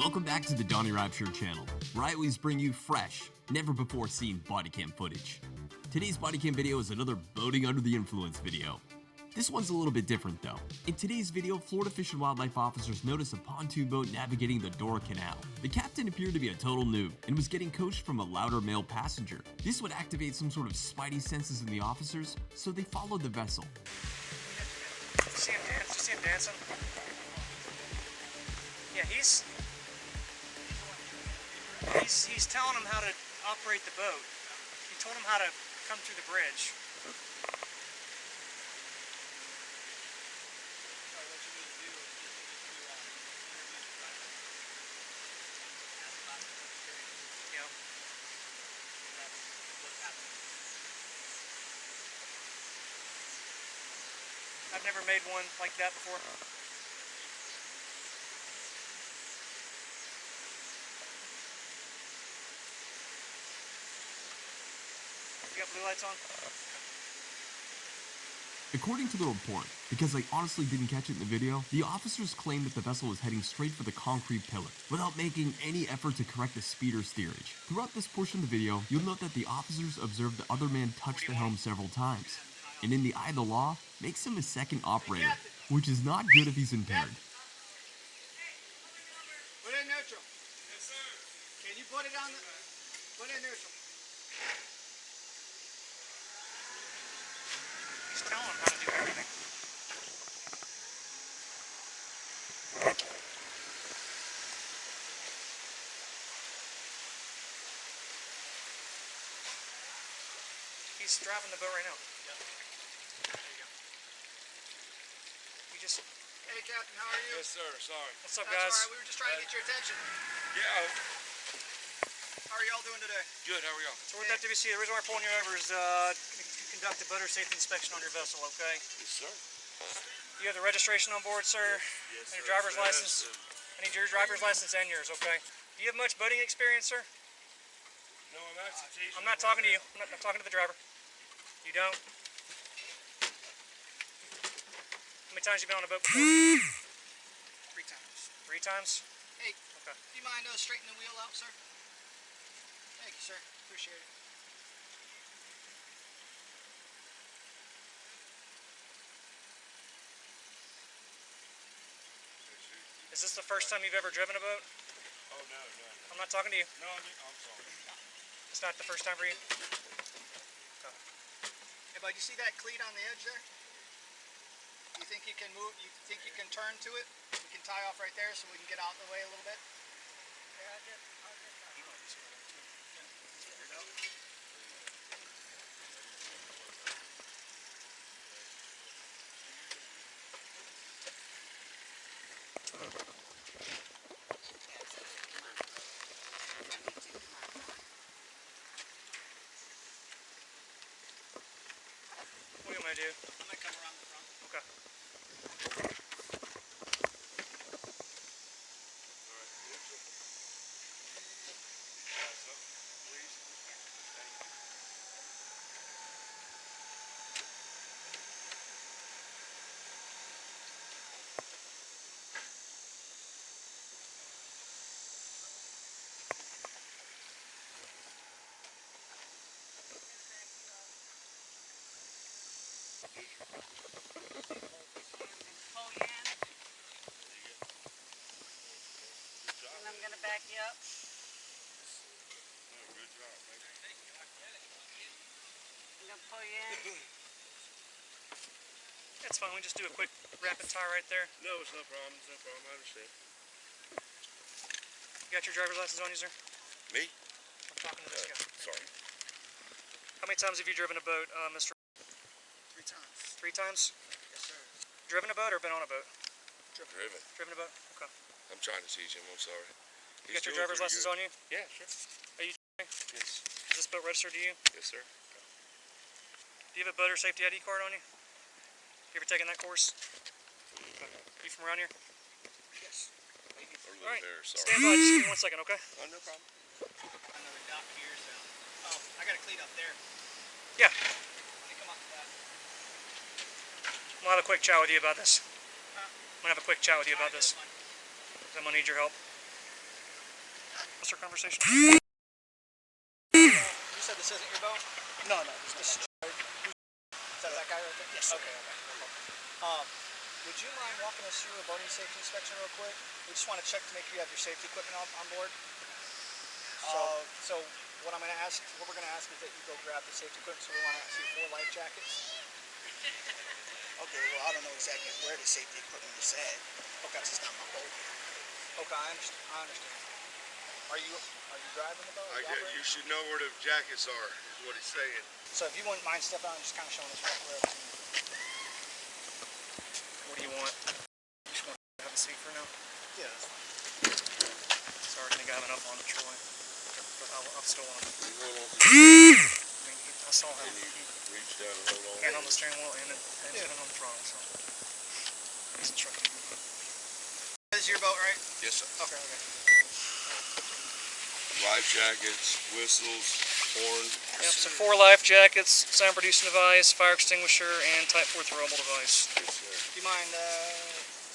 Welcome back to the Donny Rapture channel, where I always bring you fresh, never before seen body cam footage. Today's body cam video is another boating under the influence video. This one's a little bit different though. In today's video, Florida Fish and Wildlife officers noticed a pontoon boat navigating the Dora Canal. The captain appeared to be a total noob and was getting coached from a louder male passenger. This would activate some sort of spidey senses in the officers, so they followed the vessel. See him dance? You see him dancing? Yeah, he's telling him how to operate the boat. He told him how to come through the bridge. Yeah. I've never made one like that before. You got blue lights on? According to the report, because I honestly didn't catch it in the video, the officers claimed that the vessel was heading straight for the concrete pillar, without making any effort to correct the speed or steerage. Throughout this portion of the video, you'll note that the officers observed the other man touch the helm several times, and in the eye of the law, makes him a second operator, which is not good if he's impaired. Put it in neutral. Yes, sir. Can you put it on the... Put it in neutral. He's telling him how to do everything. He's driving the boat right now. Yep. There you go. You just... Hey, Captain, how are you? Yes, sir. Sorry. What's up, That's guys? all right. We were just trying to get your attention. Yeah. How are y'all doing today? Good. How are y'all? So we're at WC. The reason why we're pulling you over is conduct a boater safety inspection on your vessel, okay? Yes, sir. You have the registration on board, sir? Yes, And your sir. driver's license? I need your driver's license and yours, okay? Do you have much boating experience, sir? No, I'm actually teaching. I'm not talking to you. I'm talking to the driver. You don't? How many times have you been on a boat before? 3 times. 3 times? Hey, Okay. do you mind straightening the wheel out, sir? Thank you, sir. Appreciate it. Is this the first time you've ever driven a boat? Oh, no. I'm not talking to you. No, I'm sorry. It's not the first time for you? Hey, bud, you see that cleat on the edge there? You think you can move? You think you can turn to it? We can tie off right there so we can get out of the way a little bit. What do you want me to do? I'm gonna come around the front. Okay. All right. Neutral. Eyes up, please. Thank you. Pull you in, Good job. and I'm gonna back you up. No, good job. Thank you. I'm gonna pull you in. That's fine. We just do a quick rapid tie right there. No, it's no problem. It's no problem. I understand. You got your driver's license on you, sir? Me? I'm talking to this guy. Sorry. How many times have you driven a boat, Mr. 3 times. 3 times? Yes, sir. Driven a boat or been on a boat? Driven. Driven a boat? Okay. I'm trying to teach him. I'm sorry. You got your driver's license on you? Yeah, sure. Are you? Yes. Is this boat registered to you? Yes, sir. Do you have a boater safety ID card on you? You ever taken that course? Okay. You from around here? Yes. Or live Alright. there. Sorry. Stand by. Just give me 1 second, okay? Oh, no problem. Another dock here, so. Oh, I got a cleat up there. Yeah. Let me come up to that. We'll have a quick chat with you about this. Huh? I'm gonna have a quick chat with you about Alright, this. that's fine. I'm gonna need your help. What's our conversation? You said this isn't your boat? No, this is that guy right there? Yes. Okay. Would you mind walking us through a boating safety inspection real quick? We just want to check to make sure you have your safety equipment on board. So what we're going to ask is that you go grab the safety equipment. So we want to see 4 life jackets. Okay, well, I don't know exactly where the safety equipment is at. Okay. It's not my boat. Okay, I understand. Are you driving the boat? You should know where the jackets are, is what he's saying. So if you wouldn't mind stepping out and just kind of showing us where What do you want? You just want to have a seat for now? Yeah, that's fine. Sorry to have enough on Troy, but I'll still want to. Hold on. I saw him. Reach down and hold on. Hand on the steering wheel and hand on the throttle. So he's instructing. This is your boat, right? Yes, sir. Okay. Life jackets, whistles, horn. Yep, so 4 life jackets, sound producing device, fire extinguisher, and Type 4 throwable device. Yes, sir. Do you mind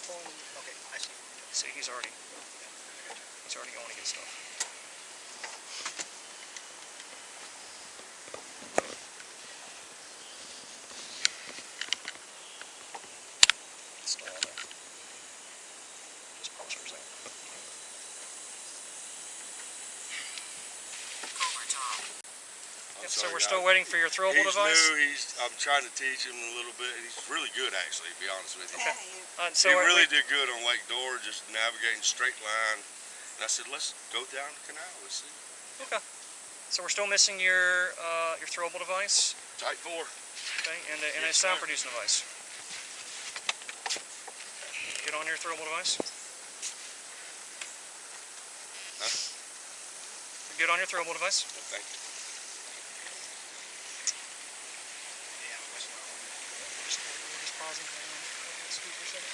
pulling? Okay, I see. See, he's already going to get stuff. Still on there. Just pause for a second. I'm So sorry, we're still guys. waiting for your throwable He's device? new. I'm trying to teach him a little bit. He's really good, actually, to be honest with you. Okay. So he are really we, did good on Lake Dora, just navigating straight line. And I said, let's go down the canal. Let's see. okay. So we're still missing your throwable device, Type 4. okay, and a Yes, sound sir. producing device. Get on your throwable device. Huh? Get on your throwable device. Oh, thank you. Just pausing. Scoot for a second.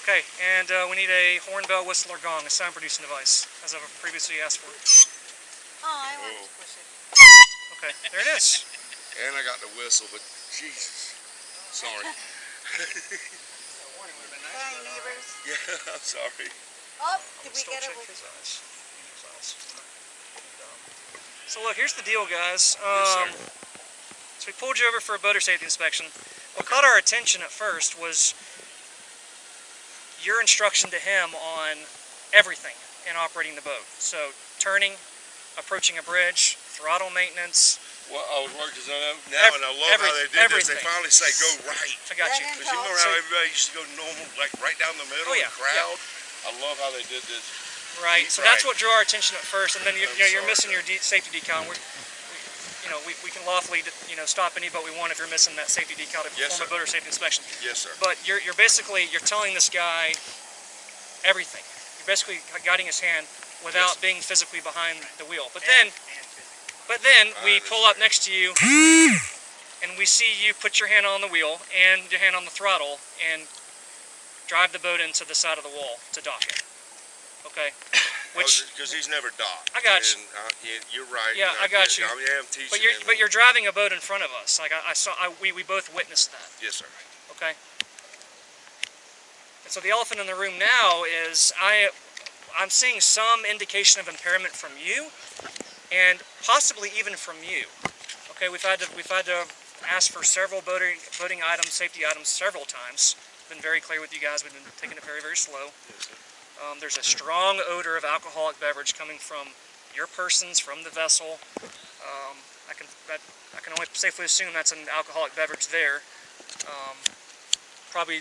Okay, and we need a horn, bell, whistle, or gong, a sound producing device, as I've previously asked for. Oh, I wanted to push it. Okay, there it is. And I got the whistle, but Jesus. Sorry. Hi, neighbors. Yeah, I'm sorry. Oh, did we Still get it? check his eyes. So look, here's the deal, guys. Yes, sir. So we pulled you over for a boater safety inspection. What caught our attention at first was your instruction to him on everything in operating the boat. So turning, approaching a bridge, throttle maintenance. Well, I was working on them now, and I love how they did this. They everything. finally say go right. I got you. Let him Because you remember how everybody used to go normal, like right down the middle Oh, of yeah, the crowd? I love how they did this. Right. So that's Right. what drew our attention at first, and then you're sorry, missing sir. your safety decal. We can lawfully stop any boat we want if you're missing that safety decal to Yes, perform a sir. boater safety inspection. Yes, sir. But you're telling this guy everything. You're basically guiding his hand without Yes. being physically behind the wheel. But then we pull up understand. next to you and we see you put your hand on the wheel and your hand on the throttle and drive the boat into the side of the wall to dock it. Okay? Because he's never docked. I got you. And, you're right. Yeah, and I got you. I am teaching But him. you're driving a boat in front of us. Like we both witnessed that. Yes, sir. Okay. And so the elephant in the room now is I'm seeing some indication of impairment from you, and possibly even from you. Okay, we've had to ask for several boating items, safety items, several times. Been very clear with you guys. We've been taking it very, very slow. Yes, sir. There's a strong odor of alcoholic beverage coming from your persons, from the vessel. I can only safely assume that's an alcoholic beverage there.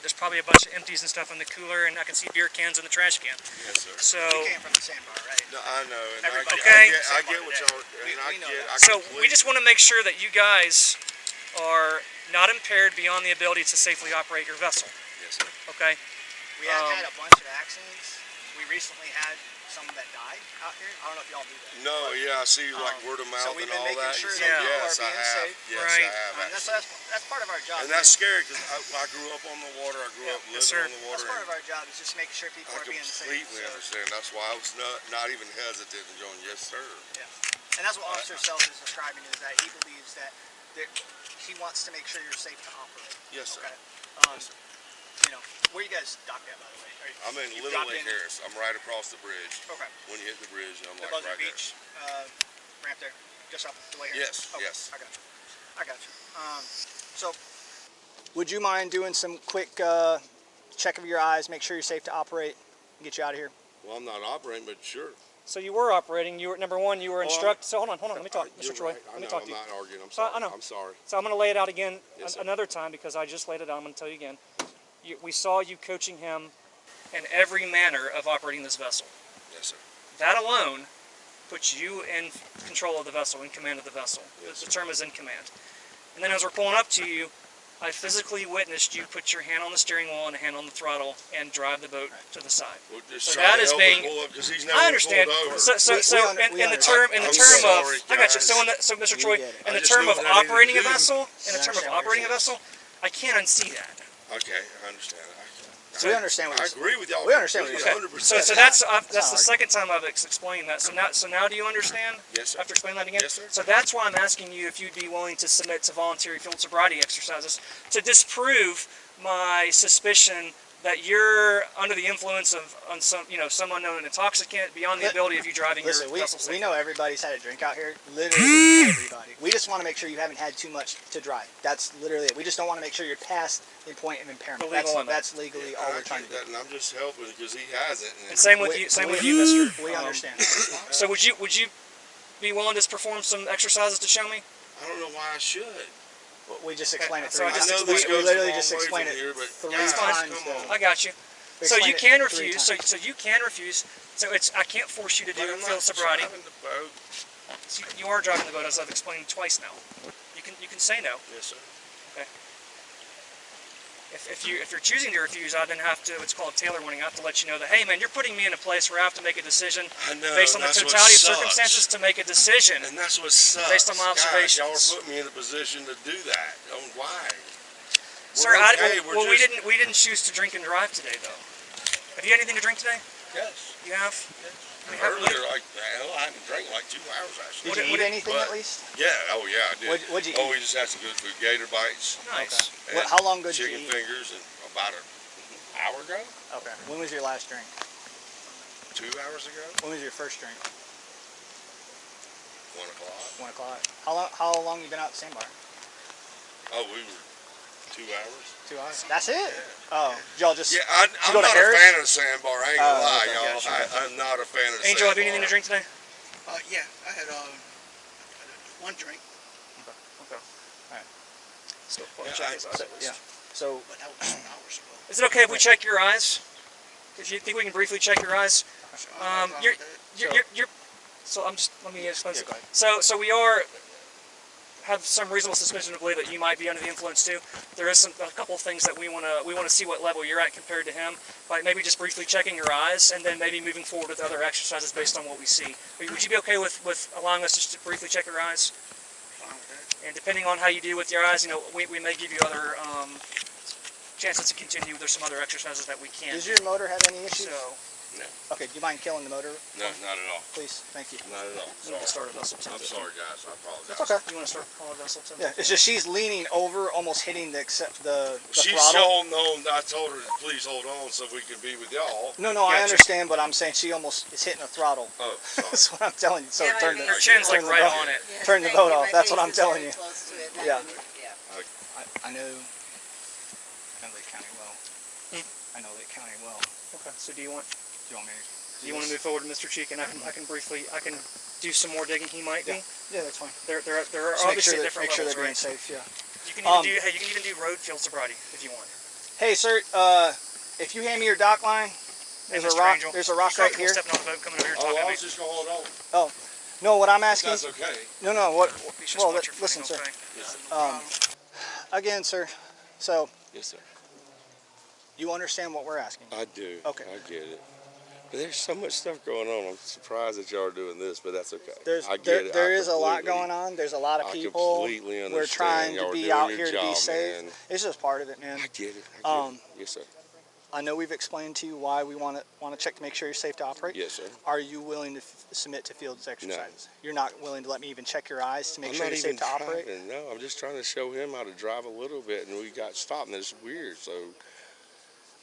There's probably a bunch of empties and stuff in the cooler, and I can see beer cans in the trash can. Yes, sir. So, We came from the sandbar, right? No, I know. And Everybody- Okay. I get what y'all. And I we know get. that. I so we completely- just want to make sure that you guys are not impaired beyond the ability to safely operate your vessel. Yes, sir. Okay. We have had a bunch of accidents. We recently had some that died out here. I don't know if y'all do that. No, yeah, I see like word of mouth so we've and been all making that. sure You that said, people yes, are being I have. safe. Yes, Right. I have. I mean, actually. that's part of our job. And that's scary because I grew up on the water. I grew up Yes, living sir. on the That's water. part and of our job is just make sure people I are being safe. completely So, understand. That's why I was not even hesitant in going, yes, sir. yeah. And that's what Officer Sells is describing, is that he believes that he wants to make sure you're safe to operate. Yes, sir. Okay. Yes, sir. you know, where you guys docked at, by the way? I'm in you Little docked Lake in? Harris. I'm right across the bridge. Okay. When you hit the bridge, I'm The like Buzzard right Beach ramp there, just off the way here? Yes, Okay, yes. I got you. I got you. So, would you mind doing some quick check of your eyes, make sure you're safe to operate, and get you out of here? there. Well, I'm not operating, but sure. So you were operating. You were number one. You were instructed. So hold on. Let me talk, You're Mr. Troy. right. I Let me know, talk I'm to you. not arguing. I'm So, sorry. I know. I'm sorry. So I'm going to lay it out again Yes, sir. another time because I just laid it out. I'm going to tell you again. We saw you coaching him in every manner of operating this vessel. Yes, sir. That alone puts you in control of the vessel, in command of the vessel. Yes, The term is in command. And then as we're pulling up to you, I physically witnessed you put your hand on the steering wheel and a hand on the throttle and drive the boat to the side. Well, just So try that to is help being- him pull up 'cause he's never I understand. pulled over. So We in the term I'm of sorry, I got you. guys. So Mr. We Troy, get it. in I the just term knew of what I needed operating to a do. vessel, in the I term of understand what you're operating a saying. vessel, I can't unsee that. Okay, I understand. We understand what I you're saying. agree with y'all. We understand what you're completely, saying. 100%. So that's the hard. second time I've explained that. So now do you understand? Yes, sir. After explaining that again? Yes, sir. So that's why I'm asking you if you'd be willing to submit to voluntary field sobriety exercises to disprove my suspicion that you're under the influence of some unknown intoxicant beyond the ability of you driving Listen, your vessel we safely. know everybody's had a drink out here. Literally everybody. We just want to make sure you haven't had too much to drive. That's literally it. We just don't want to make sure you're past the point of impairment. The legal limit. That's legally all we're trying to do. That, and I'm just helping because he hasn't. And same with you, Mr. We understand. So would you be willing to perform some exercises to show me? I don't know why I should. We just explained it So three I just times. explained We it. literally a just long way explained from it here, but three guys, times. come though. on. I got you. We So you explained it can three refuse. times. So you can refuse. So I can't force you to do But I'm field not sobriety. driving the boat. So you are driving the boat, as I've explained twice now. You can say no. Yes, sir. Okay. If you're choosing to refuse, I then have to. It's called Taylor warning. I have to let you know that, hey man, you're putting me in a place where I have to make a decision I know, based on the that's what totality of sucks. circumstances to make a decision. And that's what sucks. Based on my Guys, observations. y'all are putting me in a position to do that. Why? Sir, okay, we're we just- didn't choose to drink and drive today though. Have you had anything to drink today? Yes. You have. Earlier, like the hell, I hadn't drank like 2 hours actually. Did you eat anything but- at least? Yeah. Oh yeah, I did. What'd you Oh, eat? we just had some good food. Gator bites. Nice. and How long ago did you chicken eat? fingers and about an hour ago. Okay. When was your last drink? 2 hours ago. When was your first drink? 1 o'clock. 1 o'clock. How long you been out at the sandbar? Oh, we were 2 hours. 2 hours. That's it. Oh, y'all just. Yeah, you I'm go to not a Harris? fan of the sandbar. I ain't gonna lie, okay, y'all. gotcha. I'm not a fan of the Angel, have you sandbar. anything to drink today? Yeah, I had one drink, Okay. Alright. So, Yeah, check this out. Yeah. So but that was 2 hours ago. Is it okay if we check your eyes? If you think we can briefly check your eyes? So let me explain. Yeah, go ahead. So we have some reasonable suspicion to believe that you might be under the influence too. There is a couple of things that we want to see what level you're at compared to him. Like maybe just briefly checking your eyes and then maybe moving forward with other exercises based on what we see. Would you be okay with allowing us just to briefly check your eyes? Fine with that. And depending on how you do with your eyes, we may give you other chances to continue. There's some other exercises that we can does do. your motor have any issues? So No, Okay. Do you mind killing the motor, no, not at all. please? Thank you. Not at all. we need to start a vessel too. I'm sorry, guys. I apologize. It's okay. You want to start calling a vessel too? Yeah. It's just she's leaning over, almost hitting the She's throttle. shown known. I told her to please hold on so we can be with y'all. No, I Gotcha. understand, but I'm saying she almost is hitting the throttle. Oh, sorry. That's what I'm telling you. So Yeah, turn I mean, Her the. chin's like Turn the right boat. on it. Yes, Turn the thank boat you. off. My That's what face I'm is telling very you. close to it. Yeah. Yeah. I know Lake County well. I know Lake County well. Okay. So do you want Do you want me? do you want to move forward with Mr. Cheek and I can briefly do some more digging he might be? Yeah, that's fine. There are Just obviously different make sure levels, they're being right? safe. Yeah. You can even do road field sobriety if you want. Hey, sir. If you hand me your dock line, Hey, there's a Mr. rock. Angel, There's a rock you right comfortable here. stepping on the boat coming over here Oh, talking I to me? was just gonna hold on. Oh, no. What I'm asking. That's okay. No. What? You should Well, spot your listen, footing, sir. okay? Again, sir. So Yes, sir. you understand what we're asking? I do. Okay. I get it. But there's so much stuff going on. I'm surprised that y'all are doing this, but that's okay. There is a lot going on. There's a lot of I people. completely understand. We're trying Y'all to are be doing out your here to be job, safe. man. It's just part of it, man. I get it. I get it. Yes, sir. I know we've explained to you why we want to check to make sure you're safe to operate. Yes, sir. Are you willing to submit to field exercises? You're not willing to let me even check your eyes to make I'm sure not you're even safe to operate? trying. No, I'm just trying to show him how to drive a little bit, and we got stopped, and it's weird. So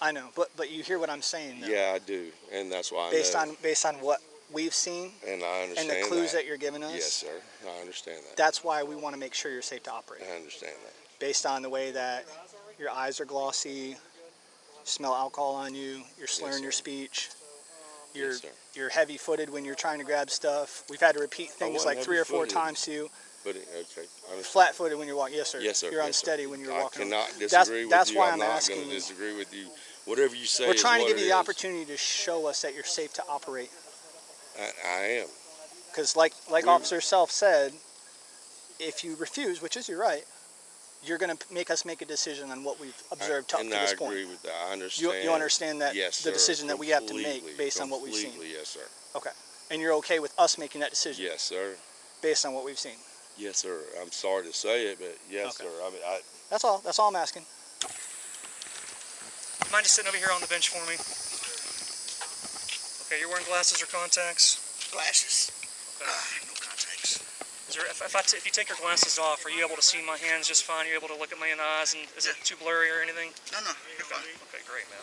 I know, but you hear what I'm saying, though. Yeah, I do, and that's why I know. Based on what we've seen And I and understand the clues that you're giving us. Yes, sir. I understand that. That's why we want to make sure you're safe to operate. I understand that. Based on the way that your eyes are glossy, you smell alcohol on you, you're slurring your speech, you're heavy-footed when you're trying to grab stuff. We've had to repeat things like 3 or 4 times to you. But okay, Flat-footed when you're walking. Yes, sir. Yes, sir. You're unsteady when you're walking. I cannot disagree with you. That's why I'm not asking. going to disagree with you. Whatever you say. We're trying to give you the opportunity opportunity to show us that you're safe to operate. I am. Because like Officer Self said, if you refuse, which is your right, you're going to make us make a decision on what we've observed up to this point. And I agree with that. I understand. You understand that yes, the decision that we have to make based on what we've seen? Completely, yes, sir. Okay. And you're okay with us making that decision? Yes, sir. Based on what we've seen? Yes, sir. I'm sorry to say it, but yes, Okay. sir. I mean, That's all. That's all I'm asking. Mind just sitting over here on the bench for me? Okay, you're wearing glasses or contacts? Glasses. Okay. No contacts. Is there, if you take your glasses off, are you able to see my hands just fine? You're able to look at me in the eyes, and is it too blurry or anything? No, you're fine. Okay, great, man.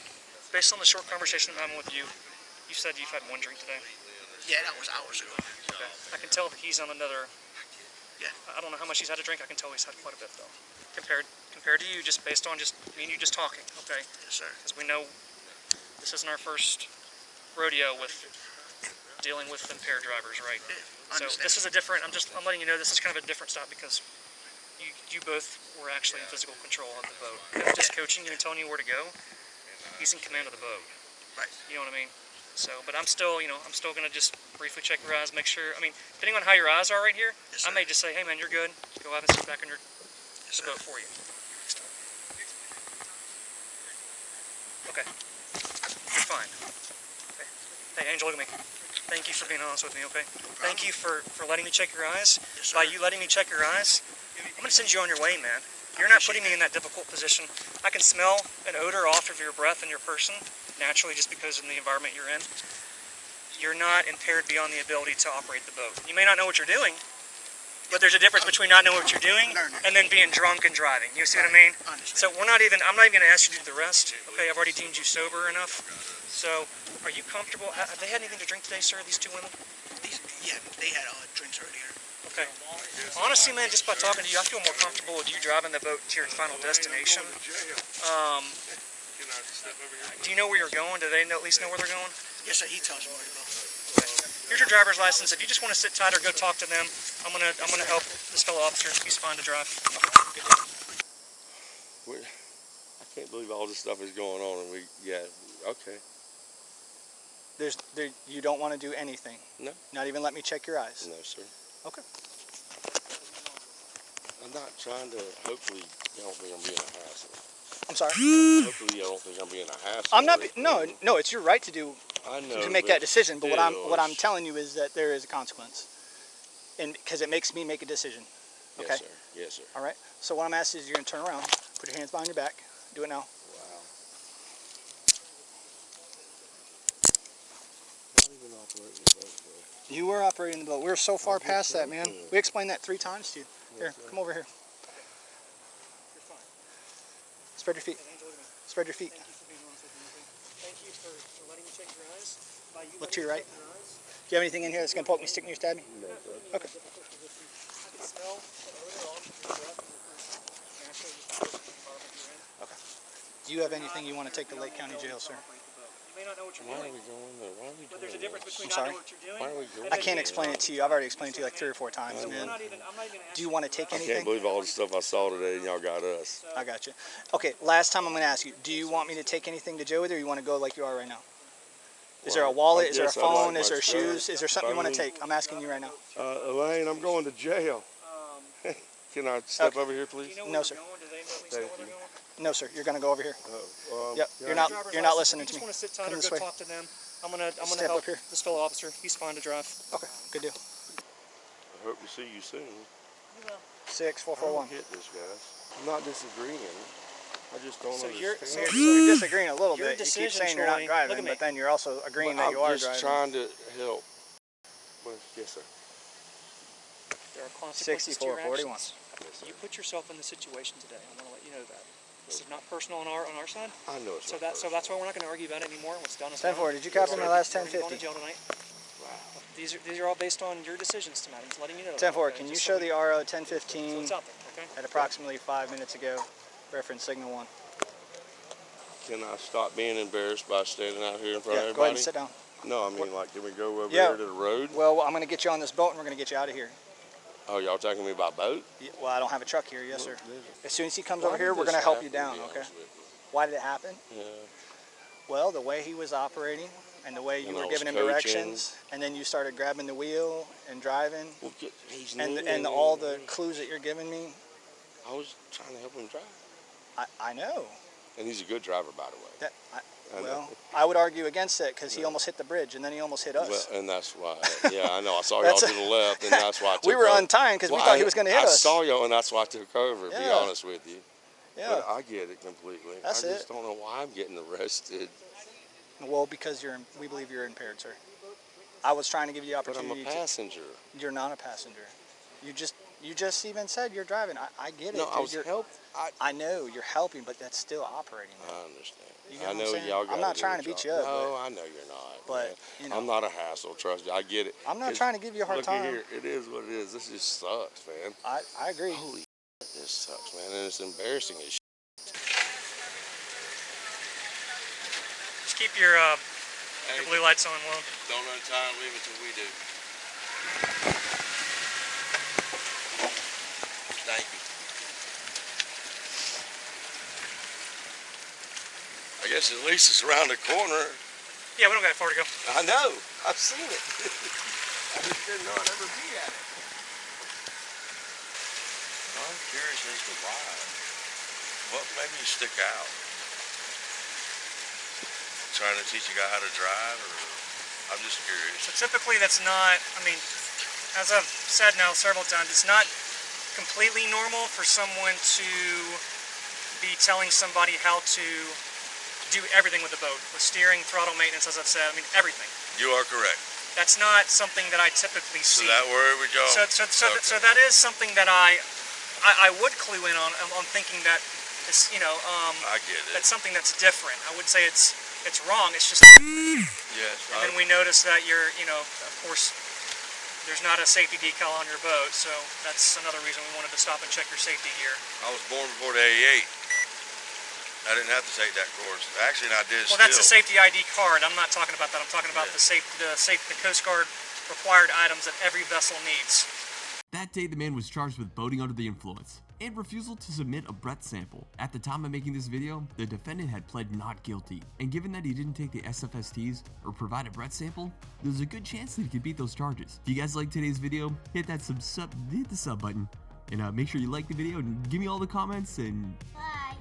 Based on the short conversation I'm having with you, you said you've had one drink today. Yeah, that was hours ago. Okay. I can tell that he's on another. Yeah. I don't know how much he's had to drink. I can tell he's had quite a bit though. Compared to you, just based on just me and you just talking. Okay. Yes, sir. Because we know this isn't our first rodeo with dealing with impaired drivers, right? Yeah, so this is a different. I'm letting you know this is kind of a different stop because you both were actually in physical control of the boat. Him just coaching you and telling you where to go. He's in command of the boat. Right. You know what I mean? So, but I'm still gonna just briefly check your eyes, make sure. I mean, depending on how your eyes are right here, Yes, I may just say, hey man, you're good. Go have a seat back in your boat for you. Okay. You're fine. Okay. Hey, Angel, look at me. Thank you for being honest with me, okay? Thank you for letting me check your eyes. Yes, By you letting me check your eyes, I'm gonna send you on your way, man. You're not putting me in that difficult position. I can smell an odor off of your breath and your person, naturally, just because of the environment you're in. You're not impaired beyond the ability to operate the boat. You may not know what you're doing, but there's a difference between not knowing what you're doing and then being drunk and driving. You see what I mean? I understand. So I'm not even going to ask you to do the rest. Okay, I've already deemed you sober enough. So are you comfortable? Have they had anything to drink today, sir, these two women? Yeah, they had drinks earlier. Okay. Honestly, man, just by talking to you, I feel more comfortable with you driving the boat to your final destination. Do you know where you're going? Do they at least know where they're going? Yes, sir. He tells me where to go. Okay. Here's your driver's license. If you just want to sit tight or go talk to them, I'm gonna help this fellow officer. He's fine to drive. I can't believe all this stuff is going on, and okay. You don't want to do anything? No. Not even let me check your eyes? No, sir. Okay. I'm not trying to. Hopefully, you don't think I'm being a hassle. I'm sorry? Hopefully, you don't think I'm being a hassle. I'm not. No. It's your right to do. I know, to make that decision. But still, what I'm telling you is that there is a consequence, and because it makes me make a decision. Okay. Yes, sir. Yes, sir. All right. So what I'm asking is, you're gonna turn around, put your hands behind your back. Do it now. Wow. Not even operating the boat, bro. You were operating the boat. We were so far past that, man. We explained that 3 times to you. Here, come over here. You're fine. Spread your feet. Spread your feet. Thank you for being honest with me. Okay? Thank you for letting me check your eyes. By you Look to your letting right. me check your eyes, Do you have anything in here that's gonna poke me, stick me, or stab me? No, sir. Okay. I can smell an odor off of your breath and your person. Naturally, just because of the environment you're in. Okay. Do you have anything you want to take to Lake County Jail, sir? You may not know what you're Why are doing, we going there? Why are we but doing there's a difference between I'm not sorry? knowing what you're doing. Why are we going I can't explain it to you. I've already explained it to you like 3 or 4 times, I'm man. not even gonna ask Do you want to take I can't anything? believe all the stuff I saw today, and y'all got us. I got you. Okay, last time I'm going to ask you, do you want me to take anything to jail with you, or you want to go like you are right now? Is there a wallet? Is there a guess I'd like phone? my Is there shoes? Is there something you want to phone. take? I'm asking you right now. Elaine, I'm going to jail. Can I step Okay. over here, please? No, sir. Do they at least know where they're going? No, sir. You're going to go over here. Yep. Yeah. You're not listening If to you me. just want to sit tight Come or this go way. talk to them, I'm gonna Step help up here. this fellow officer. He's fine to drive. Okay, good deal. I hope to see you soon. 6441. Hit this, guys. I'm not disagreeing. I just don't So understand. You're disagreeing a little Your bit. You keep decision, saying you're not Troy. driving, Look at me. but then you're also agreeing that I'm you are just driving. trying to help. Well, yes, sir. There are consequences to your 6441. actions. You put yourself in the situation today. I want to let you know that. This is not personal on our side. I know it's So not that's why we're not going to argue about it anymore. What's done is 10-4, done. did you copy my last You're going to 1050? jail tonight. Wow. These are all based on your decisions tonight. I'm just letting you know. 10-4, okay? can you Just show so the RO so 1015 it's out there, okay? at approximately 5 minutes ago, reference signal 1? Can I stop being embarrassed by standing out here in front Yeah, of go ahead everybody? and sit down. No, I mean, like, can we go over Yeah. there to the road? Well, I'm going to get you on this boat and we're going to get you out of here. Oh, y'all taking me by boat? Yeah, well, I don't have a truck here, yes, sir. As soon as he comes Why over here, did we're this going to help you happen, down, to be okay? honest with you? Why did it happen? Yeah. Well, the way he was operating and the way you And were I was giving him coaching. directions, and then you started grabbing the wheel and driving, Well, he's and all the clues that you're giving me, I was trying to help him drive. I know. And he's a good driver, by the way. That, I know. well, I would argue against that because he almost hit the bridge and then he almost hit us. Well, and that's why. Yeah, I know. I saw y'all to the left, and that's why I took We were over. on time because we thought he was going to hit I us. saw y'all, and that's why I took over, to be Yeah. honest with you. Yeah. But I get it completely. That's I just it. don't know why I'm getting arrested. Well, because we believe you're impaired, sir. I was trying to give you the But I'm opportunity a passenger. You're not a passenger. You just even said you're driving. I get it. No, I dude. was You're- helping. I know you're helping, but that's still operating. I understand. You get I what I'm know saying? y'all I'm got not trying to beat you up, No, I know you're not. but, man. you know. I'm not a hassle. Trust me. I get it. I'm not 'Cause trying to give you a hard look time. Here, it is what it is. This just sucks, man. I agree. Holy shit, this sucks, man, and it's embarrassing as shit. Just keep your blue lights on low. Don't untie and leave until we do. Thank you. I guess at least it's around the corner. Yeah, we don't got far to go. I know. I've seen it. I just didn't know I'd ever be at it. I'm curious as to why. What made me stick out? Trying to teach a guy how to drive, or I'm just curious. So typically that's not, I mean, as I've said now several times, it's not completely normal for someone to be telling somebody how to do everything with the boat, with steering, throttle maintenance, as I've said, I mean, everything. You are correct. That's not something that I typically So see. that worried with y'all? So that is something that I would clue in on thinking that it's, you know, I get it. that's something that's different. I would say it's wrong. It's just. Yes. And then we notice that you're, you know, of course, there's not a safety decal on your boat, so that's another reason we wanted to stop and check your safety gear. I was born before the 88. I didn't have to take that course. Actually, I did. Well, that's a still. safety ID card. I'm not talking about that. I'm talking about the Coast Guard required items that every vessel needs. That day, the man was charged with boating under the influence and refusal to submit a breath sample. At the time of making this video, the defendant had pled not guilty, and given that he didn't take the SFSTs or provide a breath sample, there's a good chance that he could beat those charges. If you guys like today's video, hit the sub button, and make sure you like the video and give me all the comments and Bye.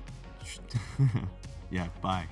yeah, bye.